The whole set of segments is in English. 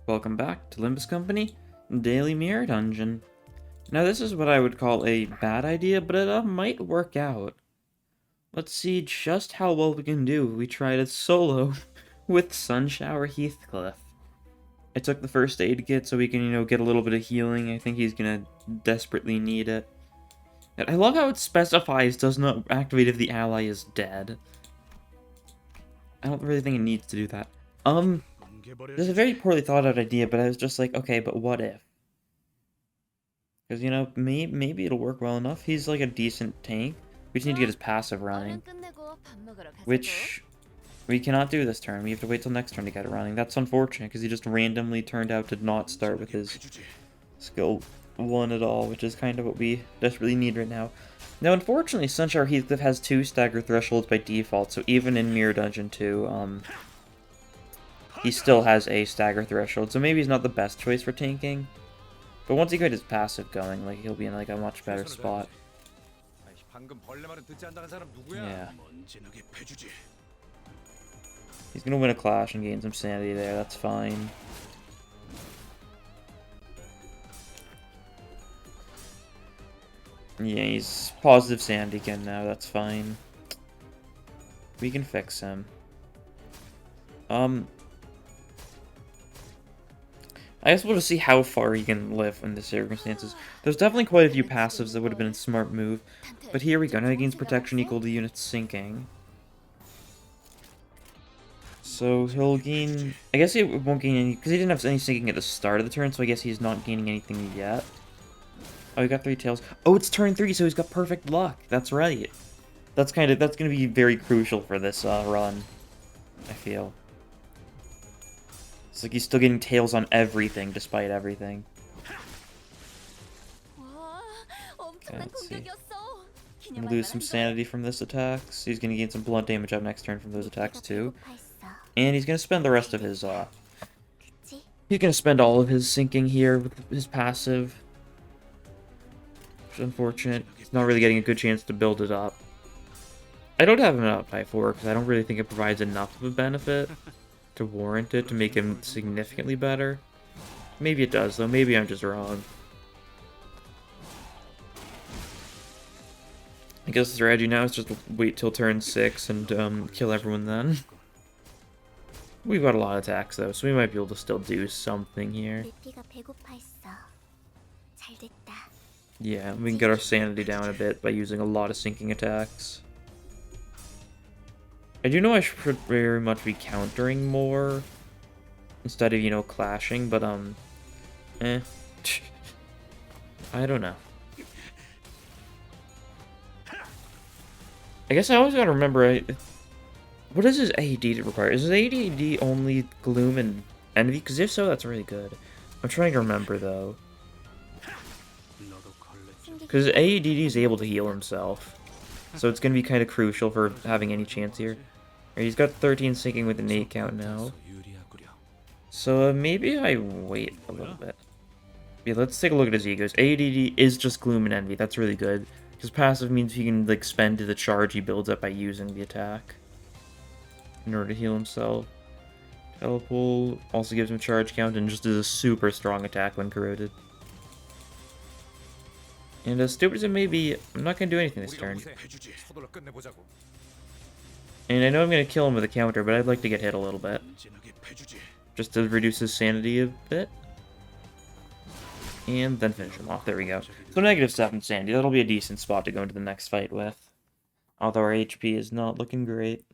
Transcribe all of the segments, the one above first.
Welcome back to Limbus Company, Daily Mirror Dungeon. Now this is what I would call a bad idea, but it might work out. Let's see just how well we can do if we tried it solo with Sunshower Heathcliff. I took the first aid kit so we can, get a little bit of healing. I think he's gonna desperately need it. And I love how it specifies does not activate if the ally is dead. I don't really think it needs to do that. This is a very poorly thought out idea, but I was just like, okay, but what if? Because, maybe it'll work well enough. He's like a decent tank. We just need to get his passive running. Which we cannot do this turn. We have to wait till next turn to get it running. That's unfortunate, because he just randomly turned out to not start with his skill 1 at all, which is kind of what we desperately need right now. Now, unfortunately, Sunshower Heathcliff has 2 stagger thresholds by default, so even in Mirror Dungeon 2, he still has a stagger threshold, so maybe he's not the best choice for tanking. But once he got his passive going, he'll be in a much better spot. Yeah. He's gonna win a clash and gain some sanity there, that's fine. Yeah, he's positive sanity again now, that's fine. We can fix him. I guess we'll just see how far he can live in the circumstances. There's definitely quite a few passives that would have been a smart move. But here we go. Now he gains protection equal to units sinking. So he'll gain... I guess he won't gain any... Because he didn't have any sinking at the start of the turn, so I guess he's not gaining anything yet. Oh, he got 3 tails. Oh, it's turn 3, so he's got perfect luck. That's right. That's going to be very crucial for this run, I feel. It's like he's still getting tails on everything, despite everything. Okay, let's see. I'm gonna lose some sanity from this attack. So he's gonna gain some blunt damage up next turn from those attacks too. And he's gonna spend the rest of his, he's gonna spend all of his sinking here with his passive. Which is unfortunate. He's not really getting a good chance to build it up. I don't have him up by 4, because I don't really think it provides enough of a benefit to warrant it, to make him significantly better. Maybe it does, though. Maybe I'm just wrong. I guess the strategy now is just wait till turn 6 and kill everyone then. We've got a lot of attacks, though, so we might be able to still do something here. Yeah, we can get our sanity down a bit by using a lot of sinking attacks. I do know I should very much be countering more instead of, clashing, but, I don't know. I guess I always gotta remember, what does his AEDD require? Is his AEDD only Gloom and Envy? Because if so, that's really good. I'm trying to remember, though. Because AEDD is able to heal himself. So it's gonna be kind of crucial for having any chance here. He's got 13 sinking with an 8 count now. So maybe I wait a little bit. Yeah, let's take a look at his egos. AEDD is just Gloom and Envy. That's really good. His passive means he can spend the charge he builds up by using the attack in order to heal himself. Telepole also gives him charge count and just is a super strong attack when corroded. And as stupid as it may be, I'm not going to do anything this turn. And I know I'm going to kill him with a counter, but I'd like to get hit a little bit. Just to reduce his sanity a bit. And then finish him off. There we go. So -7 sanity. That'll be a decent spot to go into the next fight with. Although our HP is not looking great.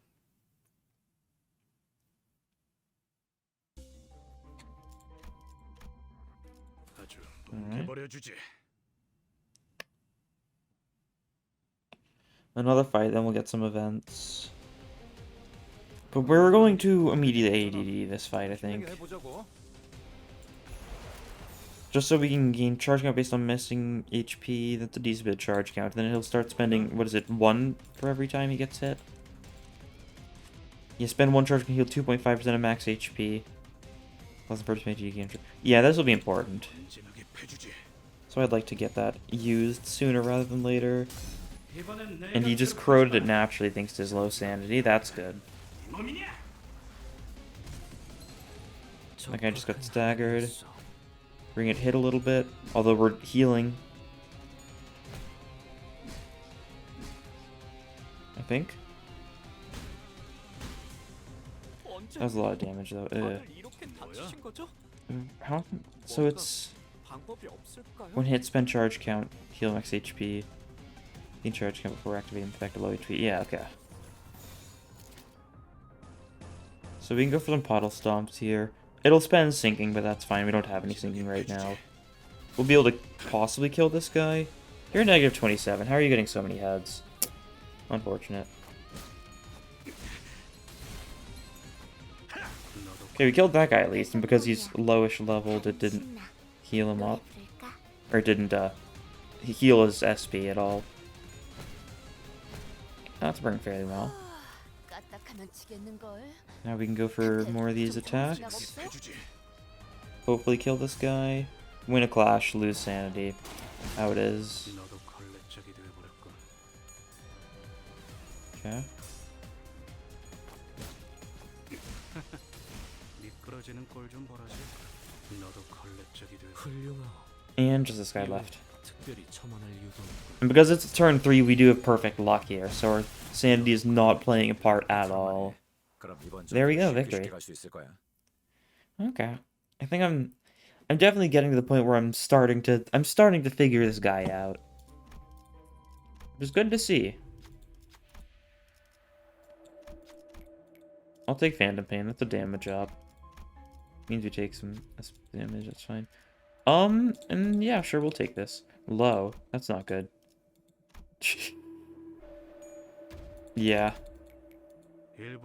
Alright. Another fight, then we'll get some events. But we're going to immediately AEDD this fight, I think. Just so we can gain charge count based on missing HP. That's a decent bit of charge count. Then he'll start spending, 1 for every time he gets hit? Yeah, spend 1 charge can heal 2.5% of max HP. Plus the first page you gain. Yeah, this will be important. So I'd like to get that used sooner rather than later. And he just corroded it naturally thanks to his low sanity. That's good. That guy just got staggered. Bring it hit a little bit, although we're healing. I think. That was a lot of damage though. How? So it's 1 hit, spend charge count, heal max HP. Gain charge count before activating the effect of low HP. Yeah, okay. So we can go for some puddle stomps here. It'll spend sinking, but that's fine. We don't have any sinking right now. We'll be able to possibly kill this guy. You're negative 27. How are you getting so many heads? Unfortunate. Okay, we killed that guy at least, and because he's lowish leveled, it didn't heal him up. Or it didn't heal his SP at all. That's working fairly well. Now we can go for more of these attacks. Hopefully kill this guy. Win a clash, lose sanity. How it is. Okay. And just this guy left. And because it's turn 3, we do have perfect luck here, so our sanity is not playing a part at all. There we go, victory. Okay. I think I'm definitely getting to the point where I'm starting to figure this guy out. It's good to see. I'll take Phantom Pain, that's a damage up. Means we take some damage, that's fine. And yeah, sure, we'll take this. Low, that's not good. Yeah.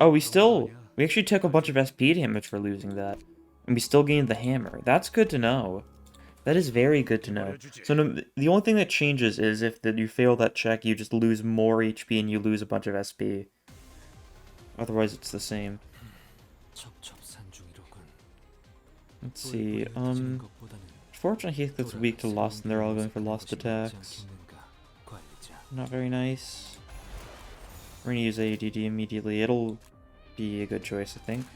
Oh, we actually took a bunch of SP damage for losing that. And we still gained the hammer. That's good to know. That is very good to know. So no, the only thing that changes is if you fail that check, you just lose more HP and you lose a bunch of SP. Otherwise, it's the same. Let's see, Fortunately, Heathcliff's weak to Lost, and they're all going for Lost attacks. Not very nice. We're gonna use AEDD immediately. It'll be a good choice, I think.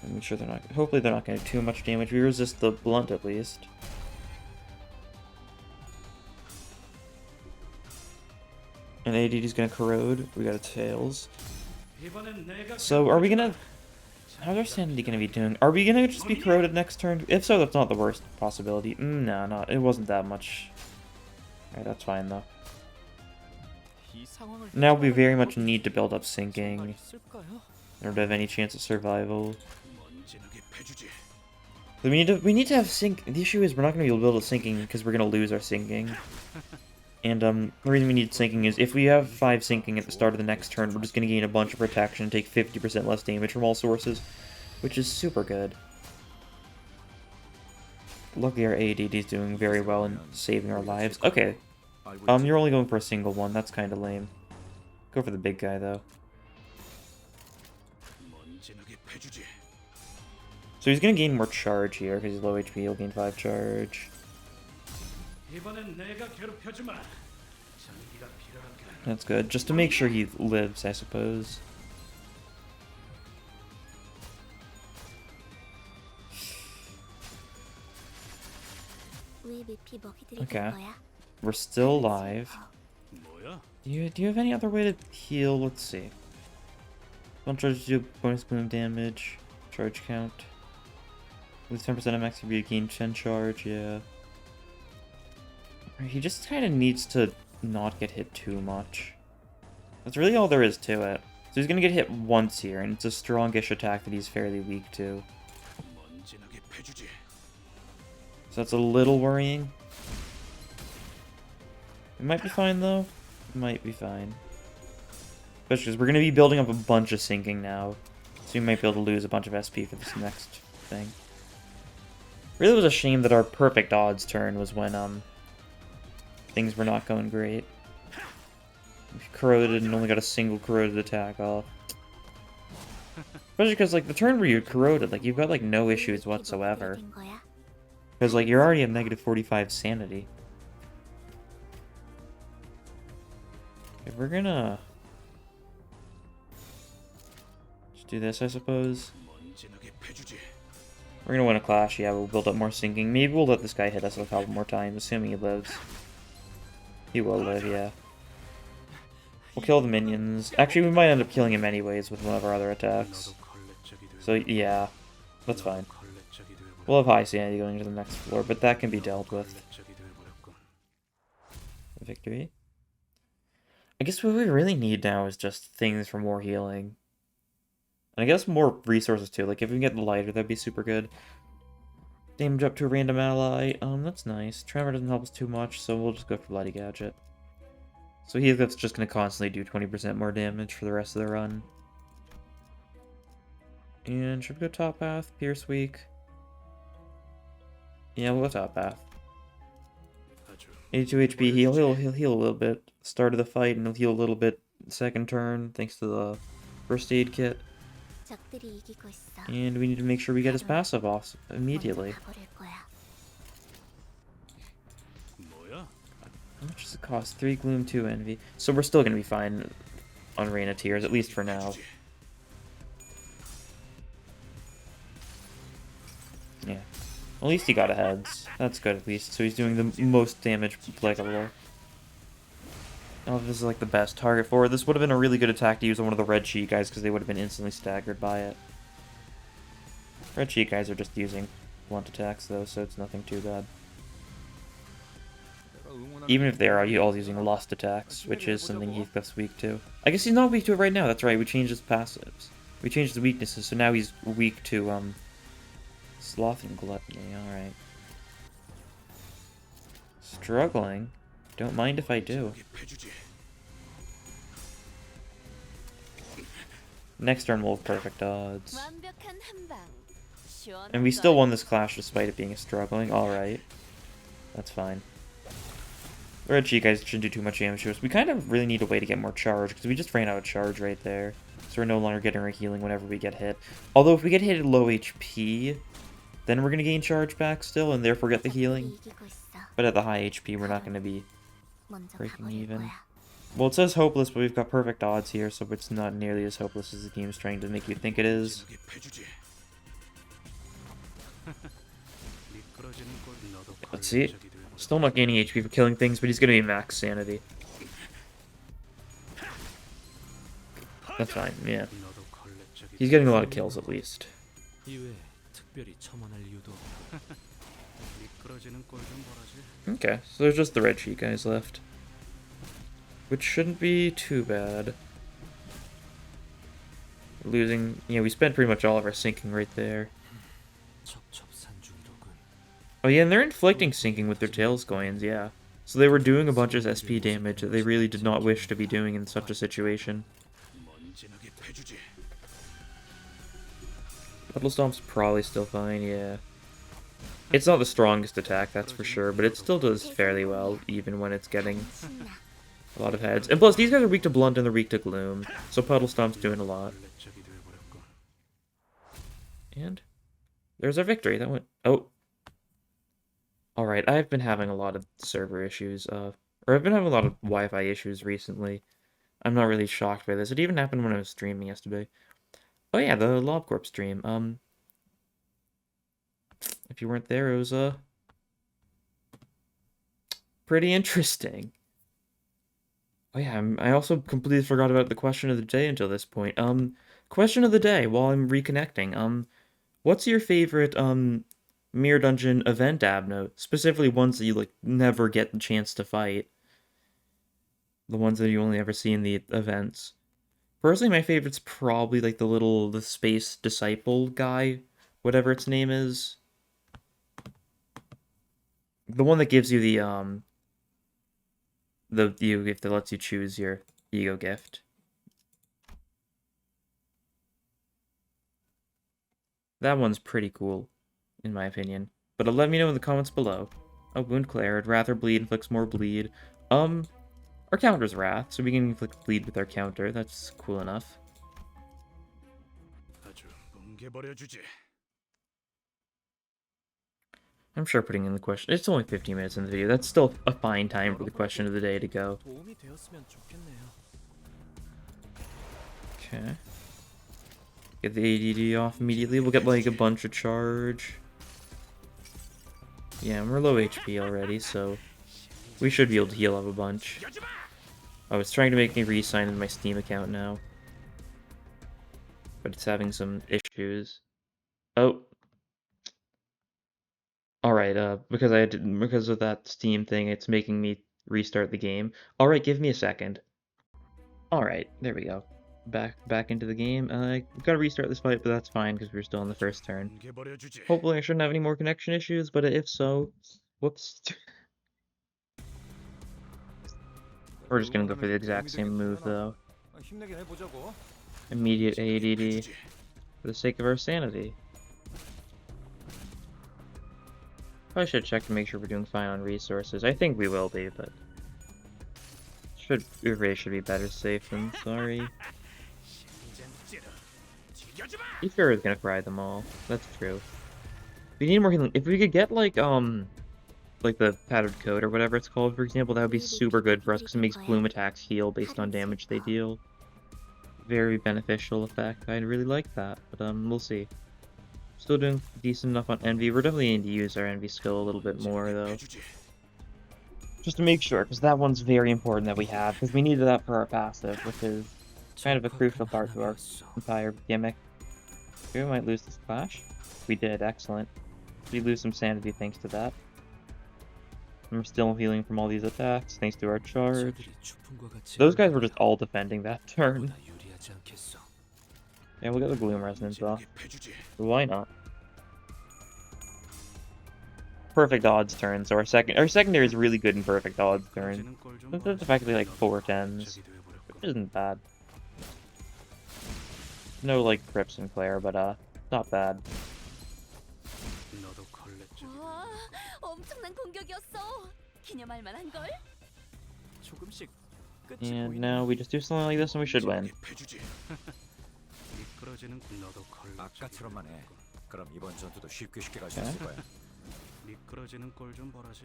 Make sure they're not. Hopefully, they're not going to do too much damage. We resist the blunt at least. And AEDD's gonna corrode. We got a tails. So, are we gonna? How's our sanity gonna be doing? Are we gonna just be corroded next turn? If so, that's not the worst possibility. No, not. It wasn't that much. Alright, that's fine though. Now we very much need to build up sinking in order to have any chance of survival. We need to have sink. The issue is we're not gonna be able to build a sinking because we're gonna lose our sinking. And the reason we need sinking is if we have 5 sinking at the start of the next turn, we're just going to gain a bunch of protection and take 50% less damage from all sources, which is super good. Luckily our AEDD is doing very well in saving our lives. Okay, you're only going for a single one, that's kind of lame. Go for the big guy though. So he's going to gain more charge here because he's low HP, he'll gain 5 charge. That's good, just to make sure he lives, I suppose. Okay, we're still alive. Do you have any other way to heal? Let's see. Don't charge do bonus boom damage, charge count. With 10% of max, you gain 10 charge, yeah. He just kind of needs to not get hit too much. That's really all there is to it. So he's going to get hit once here, and it's a strongish attack that he's fairly weak to. So that's a little worrying. It might be fine, though. It might be fine. Especially because we're going to be building up a bunch of sinking now. So we might be able to lose a bunch of SP for this next thing. Really was a shame that our perfect odds turn was when, things were not going great. We corroded and only got a single corroded attack off. Especially because, like, the turn where you corroded, like, you've got, like, no issues whatsoever. Because, like, you're already at negative 45 sanity. Okay, we're gonna Just do this, I suppose. We're gonna win a clash, yeah, we'll build up more sinking. Maybe we'll let this guy hit us a couple more times, assuming he lives. He will live, yeah. We'll kill the minions. Actually, we might end up killing him anyways with one of our other attacks. So, yeah. That's fine. We'll have high sanity going to the next floor, but that can be dealt with. Victory. I guess what we really need now is just things for more healing. And I guess more resources too. Like if we can get the lighter, that'd be super good. Damage up to a random ally. That's nice. Tremor doesn't help us too much, so we'll just go for Bloody Gadget. So Heathcliff's just going to constantly do 20% more damage for the rest of the run. And should we go top path? Pierce weak. Yeah, we'll go top path. 82 HP, he'll heal a little bit. Start of the fight, and he'll heal a little bit second turn, thanks to the first aid kit. And we need to make sure we get his passive off immediately. How much does it cost? 3 Gloom, 2 Envy. So we're still going to be fine on Rain of Tears, at least for now. Yeah. At least he got a heads. That's good at least. So he's doing the most damage applicable. Oh, this is like the best target for it. This would have been a really good attack to use on one of the red sheet guys because they would have been instantly staggered by it. Red sheet guys are just using blunt attacks though, so it's nothing too bad. Even if they are all using lust attacks, which is something Heathcliff's weak to. I guess he's not weak to it right now, that's right, we changed his passives. We changed his weaknesses, so now he's weak to, Sloth and Gluttony, alright. Struggling? Don't mind if I do. Next turn we'll have perfect odds. And we still won this clash despite it being struggling, alright. That's fine. The red sheet guys shouldn't do too much damage to us. We kind of really need a way to get more charge, because we just ran out of charge right there. So we're no longer getting our healing whenever we get hit. Although if we get hit at low HP, then we're going to gain charge back still, and therefore get the healing. But at the high HP, we're not going to be breaking even. Well, it says hopeless, but we've got perfect odds here, so it's not nearly as hopeless as the game's trying to make you think it is. Let's see. Still not gaining HP for killing things, but he's going to be max sanity. That's fine, yeah. He's getting a lot of kills at least. Okay, so there's just the red sheet guys left. Which shouldn't be too bad. Losing, yeah, we spent pretty much all of our sinking right there. Oh yeah, and they're inflicting sinking with their tails coins, yeah. So they were doing a bunch of SP damage that they really did not wish to be doing in such a situation. Puddle Stomp's probably still fine, yeah. It's not the strongest attack, that's for sure, but it still does fairly well, even when it's getting a lot of heads. And plus, these guys are weak to Blunt and they're weak to Gloom, so Puddle Stomp's doing a lot. And there's our victory. That went... Oh. Alright, I've been having a lot of server issues, or I've been having a lot of Wi-Fi issues recently. I'm not really shocked by this. It even happened when I was streaming yesterday. Oh yeah, the Lob Corp stream. If you weren't there, it was, pretty interesting. Oh yeah, I also completely forgot about the question of the day until this point. Question of the day, while I'm reconnecting. What's your favorite, Mirror Dungeon event Abno? Specifically ones that you, like, never get the chance to fight. The ones that you only ever see in the events. Personally, my favorite's probably, like, the Space Disciple guy. Whatever its name is. The one that gives you the ego gift that lets you choose your ego gift. That one's pretty cool, in my opinion. But let me know in the comments below. Oh, Wound Cleared. Wrather Bleed inflicts more bleed. Our counter's Wrath, so we can inflict bleed with our counter. That's cool enough. I'm sure putting in the question... It's only 15 minutes in the video. That's still a fine time for the question of the day to go. Okay. Get the AEDD off immediately. We'll get like a bunch of charge. Yeah, we're low HP already, so we should be able to heal up a bunch. Oh, it's trying to make me re-sign in my Steam account now. But it's having some issues. Oh. Alright, because of that Steam thing, it's making me restart the game. Alright, give me a second. Alright, there we go. Back into the game. I gotta restart this fight, but that's fine because we're still in the first turn. Hopefully I shouldn't have any more connection issues, but if so, whoops. We're just gonna go for the exact same move though. Immediate AEDD for the sake of our sanity. Probably should check to make sure we're doing fine on resources. I think we will be, but we really should be better safe than sorry. Ether is gonna fry them all. That's true. We need more healing. If we could get like the patterned coat or whatever it's called, for example, that would be super good for us because it makes bloom attacks heal based on damage they deal. Very beneficial effect. I really like that, but we'll see. Still doing decent enough on Envy. We're definitely need to use our Envy skill a little bit more though. Just to make sure, because that one's very important that we have, because we needed that for our passive, which is kind of a crucial part to our entire gimmick. We might lose this clash. We did, excellent. We lose some sanity thanks to that. And we're still healing from all these attacks, thanks to our charge. Those guys were just all defending that turn. Yeah, we'll get the Gloom Resonance off. Why not? Perfect odds turn, so our secondary is really good in perfect odds turn. That's effectively like 4/10s, which isn't bad. No like Crips and Claire, but not bad. And now we just do something like this and we should win. Okay.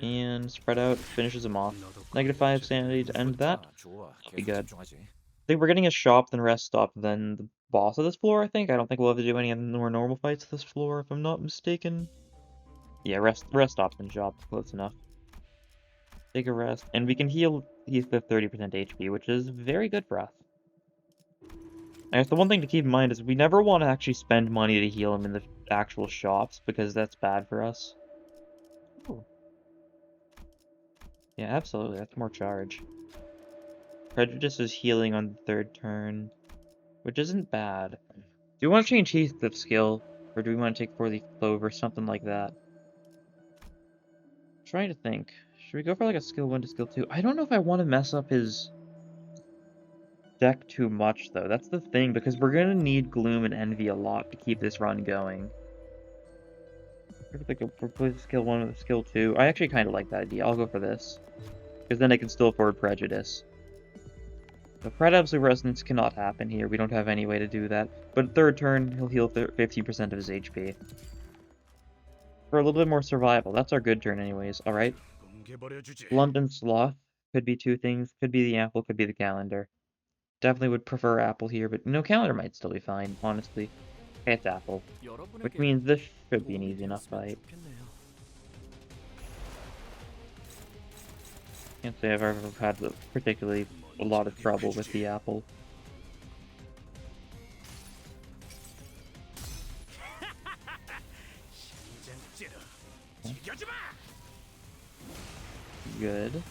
And spread out, finishes him off. -5 sanity to end that. That'll be good. I think we're getting a shop, then rest stop, then the boss of this floor, I think. I don't think we'll have to do any more normal fights this floor, if I'm not mistaken. Yeah, rest stop, then shop. Close enough. Take a rest, and we can heal Heathcliff 30% HP, which is very good for us. I guess the one thing to keep in mind is we never want to actually spend money to heal him in the actual shops, because that's bad for us. Ooh. Yeah, absolutely, that's more charge. Prejudice is healing on the 3rd turn, which isn't bad. Do we want to change Heathcliff's skill, or do we want to take 4-leaf clover, something like that? I'm trying to think. Should we go for like a skill 1 to skill 2? I don't know if I want to mess up his deck too much, though. That's the thing, because we're going to need Gloom and Envy a lot to keep this run going. Like replace skill 1 with skill 2. I actually kind of like that idea. I'll go for this. Because then I can still afford Prejudice. The Pred Absolute Resonance cannot happen here. We don't have any way to do that. But 3rd turn, he'll heal 15% of his HP. For a little bit more survival. That's our good turn anyways. Alright. London Sloth. Could be 2 things. Could be the apple, could be the calendar. Definitely would prefer apple here, but no, calendar might still be fine, honestly. Okay, it's apple. Which means this should be an easy enough fight. Can't say I've ever had particularly a lot of trouble with the apple. Good.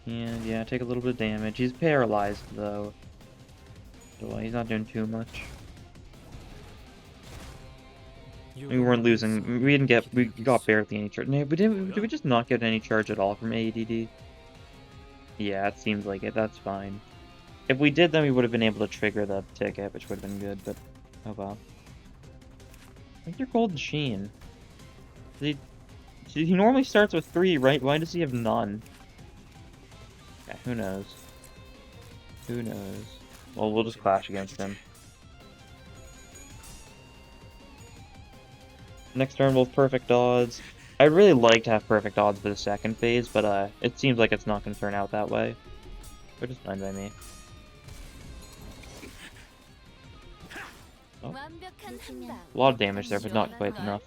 And yeah, take a little bit of damage. He's paralyzed though. So he's not doing too much. We weren't losing. We got barely any charge. No, did we just not get any charge at all from AEDD? Yeah, it seems like it. That's fine. If we did, then we would have been able to trigger the ticket, which would have been good, but oh well. I think you're Golden Sheen. He normally starts with 3, right? Why does he have none? Yeah, who knows? Who knows? Well, we'll just clash against him. Next turn we'll have perfect odds. I'd really like to have perfect odds for the 2nd phase, but it seems like it's not going to turn out that way. Which is fine by me. Oh. A lot of damage there, but not quite enough.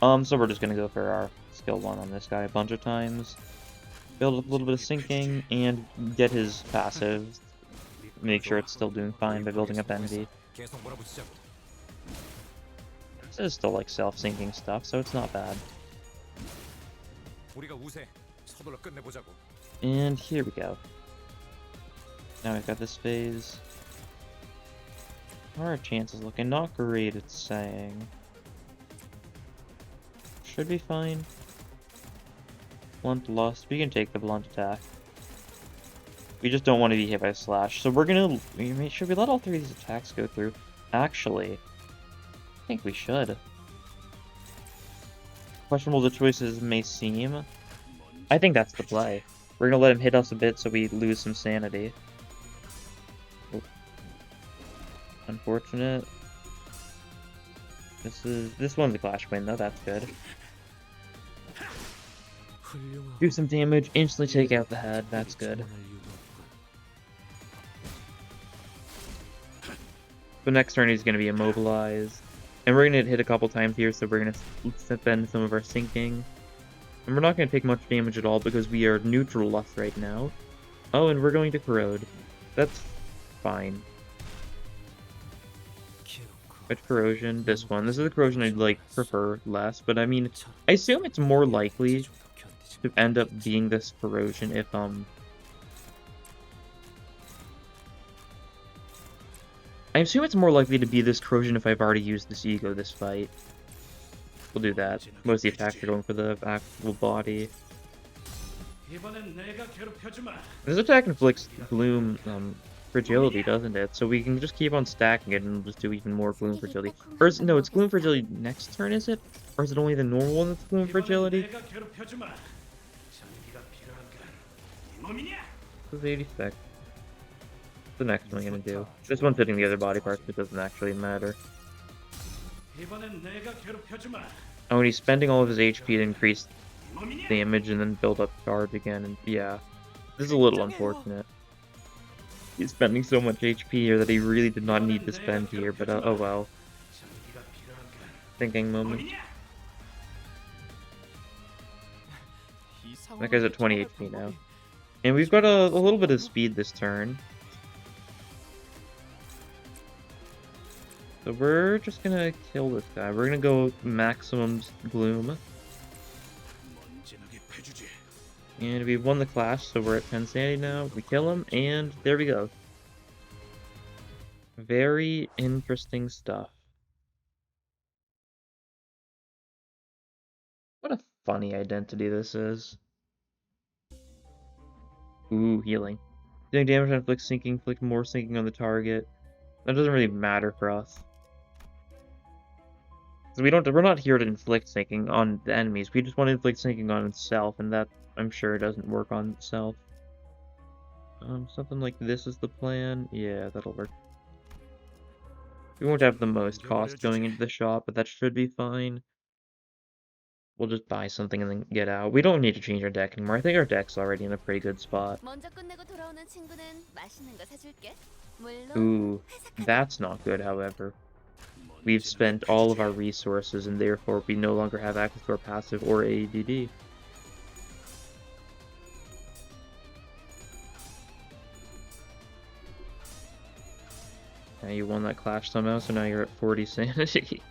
So we're just gonna go for our skill 1 on this guy a bunch of times. Build up a little bit of sinking, and get his passive. Make sure it's still doing fine by building up envy. This is still like self-sinking stuff, so it's not bad. And here we go. Now we've got this phase. How are our chances looking? Not great, it's saying. Should be fine. Blunt lust. We can take the blunt attack. We just don't want to be hit by a slash. So we're gonna make sure we let all 3 of these attacks go through. Actually, I think we should. Questionable the choices may seem. I think that's the play. We're gonna let him hit us a bit so we lose some sanity. Oh. Unfortunate. This one's a clash win though, that's good. Do some damage, instantly take out the head, that's good. But next turn he's going to be immobilized. And we're going to hit a couple times here, so we're going to spend some of our sinking. And we're not going to take much damage at all because we are neutral lust right now. Oh, and we're going to corrode. That's fine. Which corrosion? This one. This is the corrosion I'd prefer less, but I mean, I assume it's more likely to end up being this corrosion if I assume it's more likely to be this corrosion if I've already used this ego this fight. We'll do that. Most of the attacks are going for the actual body. This attack inflicts gloom fragility, doesn't it? So we can just keep on stacking it and just do even more gloom fragility. Or no, it's gloom fragility next turn, is it? Or is it only the normal one that's gloom fragility? It's 86. The next one I'm gonna do. This one's hitting the other body parts, but it doesn't actually matter. Oh, and he's spending all of his HP to increase damage and then build up charge again, and yeah. This is a little unfortunate. He's spending so much HP here that he really did not need to spend here, but oh well. Thinking moment. That guy's at 20 HP now. And we've got a little bit of speed this turn. So we're just gonna kill this guy. We're gonna go maximum gloom. And we won the clash, so we're at 10 sanity now. We kill him, and there we go. Very interesting stuff. What a funny identity this is. Ooh, healing. Doing damage on inflict sinking, inflict more sinking on the target. That doesn't really matter for us. So we're not here to inflict sinking on the enemies. We just want to inflict sinking on itself, and that I'm sure doesn't work on itself. Something like this is the plan. Yeah, that'll work. We won't have the most cost going into the shop, but that should be fine. We'll just buy something and then get out. We don't need to change our deck anymore. I think our deck's already in a pretty good spot. Ooh, that's not good, however. We've spent all of our resources, and therefore we no longer have access to our passive or AEDD. Now you won that clash somehow, so now you're at 40 sanity.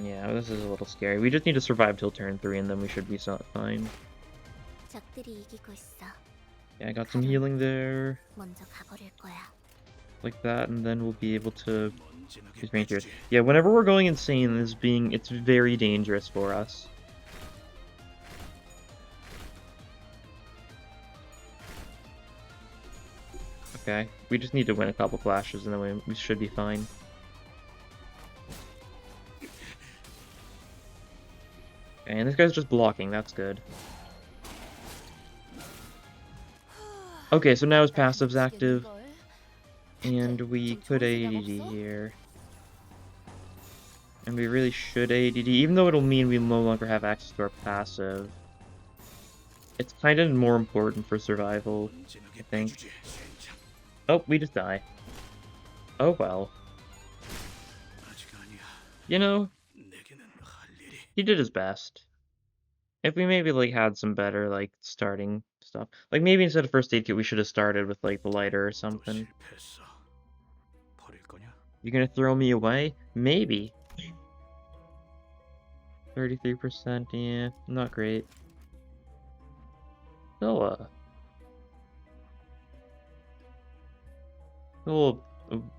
Yeah, this is a little scary. We just need to survive till turn 3, and then we should be fine. Yeah, I got some healing there. Like that, and then we'll be able to use range here. Yeah, whenever we're going insane, it's very dangerous for us. Okay, we just need to win a couple clashes, and then we should be fine. Okay, and this guy's just blocking, that's good. Okay, so now his passive's active. And we could AEDD here. And we really should AEDD, even though it'll mean we no longer have access to our passive. It's kind of more important for survival, I think. Oh, we just die. Oh well. You know, he did his best. If we maybe, like, had some better, like, starting stuff. Like, maybe instead of first aid kit, we should have started with, like, the lighter or something. You gonna throw me away? Maybe. 33%, yeah, not great. Still,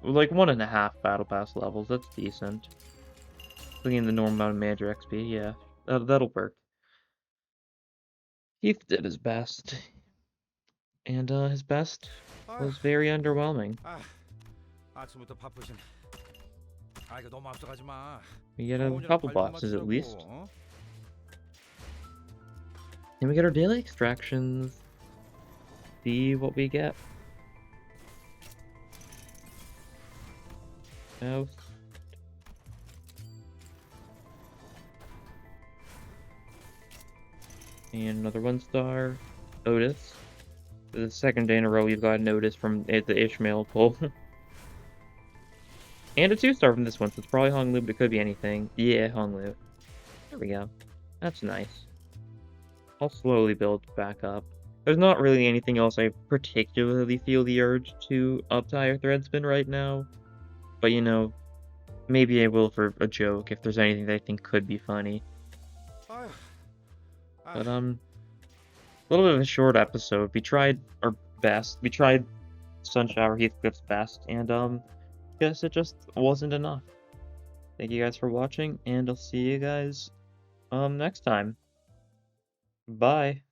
like 1.5 battle pass levels, that's decent. Looking at the normal amount of major XP, yeah, that'll work. Heath did his best. And, his best was very underwhelming. We get a couple bosses at least. And we get our daily extractions. See what we get. South. And another 1-star. Otis. The second day in a row we've got an Otis from the Ishmael pull. And a 2-star from this one, so it's probably Honglu, but it could be anything. Yeah, Honglu. There we go. That's nice. I'll slowly build back up. There's not really anything else I particularly feel the urge to up-tie or thread spin right now. But, you know, maybe I will for a joke if there's anything that I think could be funny. But, a little bit of a short episode. We tried our best. We tried Sunshower Heathcliff's best, and, guess it just wasn't enough. Thank you guys for watching, and I'll see you guys, next time. Bye.